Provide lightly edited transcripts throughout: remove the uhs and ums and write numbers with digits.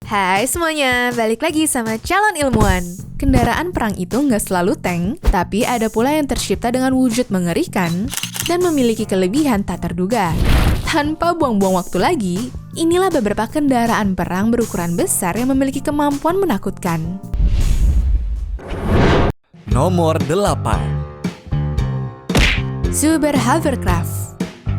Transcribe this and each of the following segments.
Hai semuanya, balik lagi sama Calon Ilmuwan. Kendaraan perang itu nggak selalu tank, tapi ada pula yang tercipta dengan wujud mengerikan dan memiliki kelebihan tak terduga. Tanpa buang-buang waktu lagi, inilah beberapa kendaraan perang berukuran besar yang memiliki kemampuan menakutkan. Nomor 8. Super Hovercraft.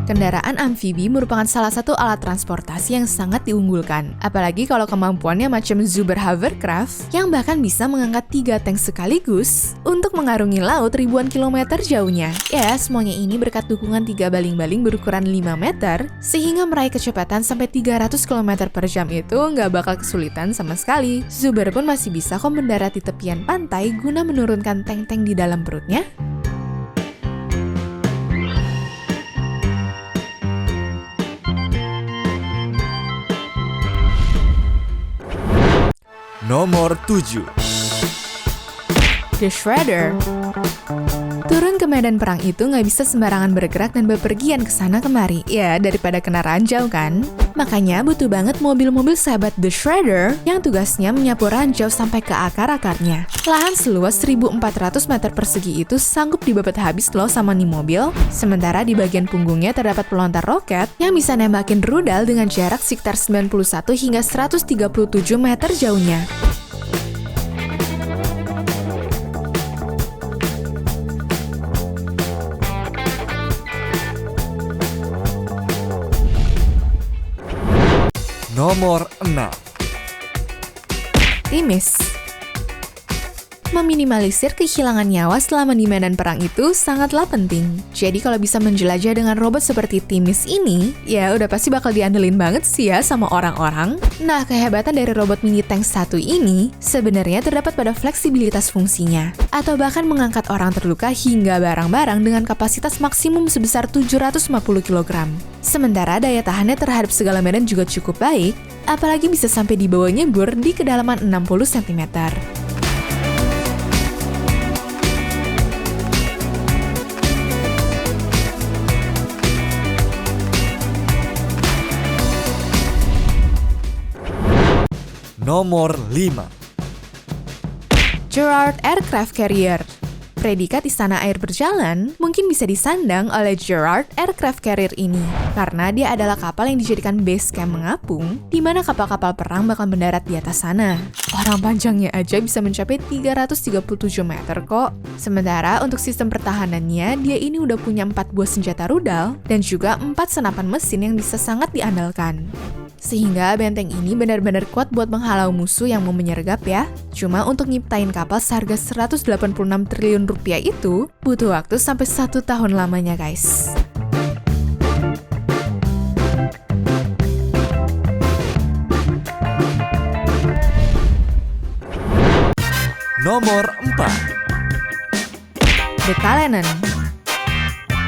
Kendaraan amfibi merupakan salah satu alat transportasi yang sangat diunggulkan. Apalagi kalau kemampuannya macam Super Hovercraft yang bahkan bisa mengangkat 3 tank sekaligus untuk mengarungi laut ribuan kilometer jauhnya. Ya, semuanya ini berkat dukungan 3 baling-baling berukuran 5 meter, sehingga meraih kecepatan sampai 300 km per jam itu nggak bakal kesulitan sama sekali. Super pun masih bisa kok mendarat di tepian pantai guna menurunkan tank-tank di dalam perutnya. Nomor 7. The Shredder. Turun ke medan perang itu nggak bisa sembarangan bergerak dan bepergian ke sana kemari. Ya, daripada kena ranjau kan? Makanya butuh banget mobil-mobil sahabat The Shredder yang tugasnya menyapu ranjau sampai ke akar-akarnya. Lahan seluas 1.400 meter persegi itu sanggup dibabat habis loh sama nih mobil. Sementara di bagian punggungnya terdapat pelontar roket yang bisa nembakin rudal dengan jarak sekitar 91 hingga 137 meter jauhnya. Nomor 6. Timis. Meminimalisir kehilangan nyawa selama di medan perang itu sangatlah penting. Jadi kalau bisa menjelajah dengan robot seperti Timis ini, ya udah pasti bakal diandelin banget sih ya sama orang-orang. Nah, kehebatan dari robot mini tank satu ini sebenarnya terdapat pada fleksibilitas fungsinya, atau bahkan mengangkat orang terluka hingga barang-barang dengan kapasitas maksimum sebesar 750 kg. Sementara daya tahannya terhadap segala medan juga cukup baik, apalagi bisa sampai dibawa nyebur di kedalaman 60 cm. Nomor 5. Gerard Aircraft Carrier. Predikat Istana Air Berjalan mungkin bisa disandang oleh Gerard Aircraft Carrier ini, karena dia adalah kapal yang dijadikan base camp mengapung, di mana kapal-kapal perang bakal mendarat di atas sana. Orang panjangnya aja bisa mencapai 337 meter kok. Sementara untuk sistem pertahanannya, dia ini udah punya 4 buah senjata rudal, dan juga 4 senapan mesin yang bisa sangat diandalkan. Sehingga benteng ini benar-benar kuat buat menghalau musuh yang mau menyergap ya. Cuma untuk nyiptain kapal seharga 186 triliun rupiah itu butuh waktu sampai 1 tahun lamanya guys. Nomor 4. The Kalenen.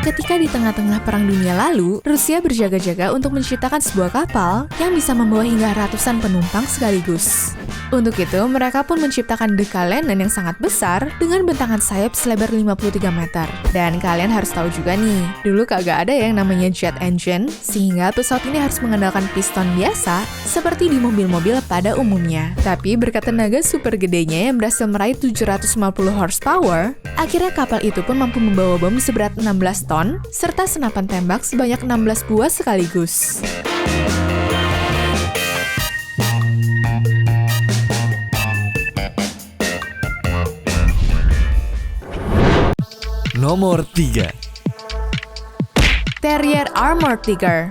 Ketika di tengah-tengah Perang Dunia lalu, Rusia berjaga-jaga untuk menciptakan sebuah kapal yang bisa membawa hingga ratusan penumpang sekaligus. Untuk itu, mereka pun menciptakan The Kalenen yang sangat besar dengan bentangan sayap selebar 53 meter. Dan kalian harus tahu juga nih, dulu kagak ada yang namanya jet engine, sehingga pesawat ini harus mengandalkan piston biasa seperti di mobil-mobil pada umumnya. Tapi berkat tenaga super gedenya yang berhasil meraih 750 horsepower, akhirnya kapal itu pun mampu membawa bom seberat 16 ton, serta senapan tembak sebanyak 16 buah sekaligus. Nomor 3. Terrier Armored Tiger.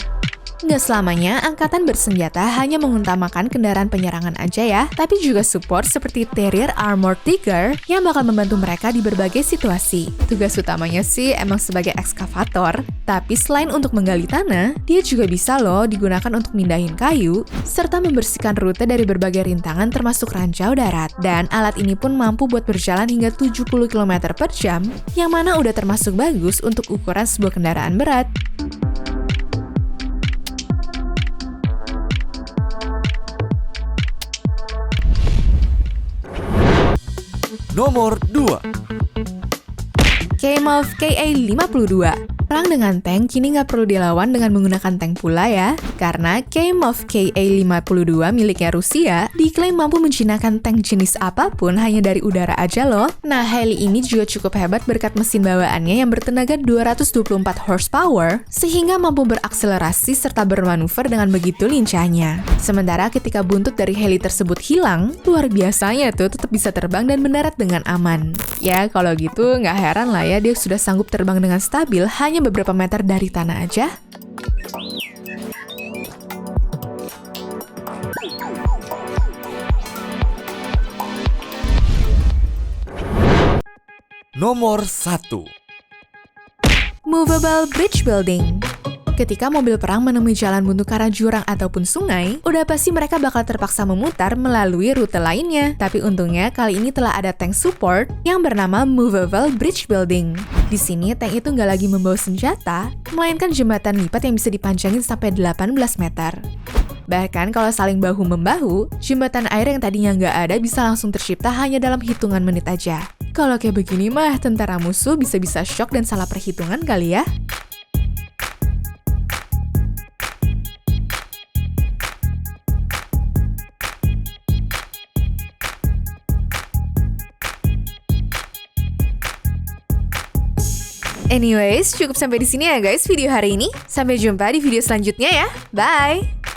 Nggak selamanya angkatan bersenjata hanya mengutamakan kendaraan penyerangan aja ya, tapi juga support seperti Terrier Armored Tiger yang bakal membantu mereka di berbagai situasi. Tugas utamanya sih emang sebagai ekskavator, tapi selain untuk menggali tanah, dia juga bisa loh digunakan untuk mindahin kayu, serta membersihkan rute dari berbagai rintangan termasuk ranjau darat. Dan alat ini pun mampu buat berjalan hingga 70 km per jam, yang mana udah termasuk bagus untuk ukuran sebuah kendaraan berat. Nomor 2. KMOV KA-52. Perang dengan tank kini nggak perlu dilawan dengan menggunakan tank pula ya. Karena KMOV KA-52 miliknya Rusia diklaim mampu menjinakkan tank jenis apapun hanya dari udara aja loh. Nah, heli ini juga cukup hebat berkat mesin bawaannya yang bertenaga 224 horsepower, sehingga mampu berakselerasi serta bermanuver dengan begitu lincahnya. Sementara ketika buntut dari heli tersebut hilang, luar biasanya tuh tetap bisa terbang dan mendarat dengan aman. Ya, kalau gitu nggak heran lah ya dia sudah sanggup terbang dengan stabil hanya beberapa meter dari tanah aja. Nomor 1. Movable Bridge Building. Ketika mobil perang menemui jalan buntu karena jurang ataupun sungai, udah pasti mereka bakal terpaksa memutar melalui rute lainnya. Tapi untungnya kali ini telah ada tank support yang bernama Movable Bridge Building. Di sini tank itu nggak lagi membawa senjata, melainkan jembatan lipat yang bisa dipanjangin sampai 18 meter. Bahkan kalau saling bahu-membahu, jembatan air yang tadinya nggak ada bisa langsung tercipta hanya dalam hitungan menit aja. Kalau kayak begini mah, tentara musuh bisa-bisa shock dan salah perhitungan kali ya. Anyways, cukup sampai di sini ya guys video hari ini. Sampai jumpa di video selanjutnya ya. Bye!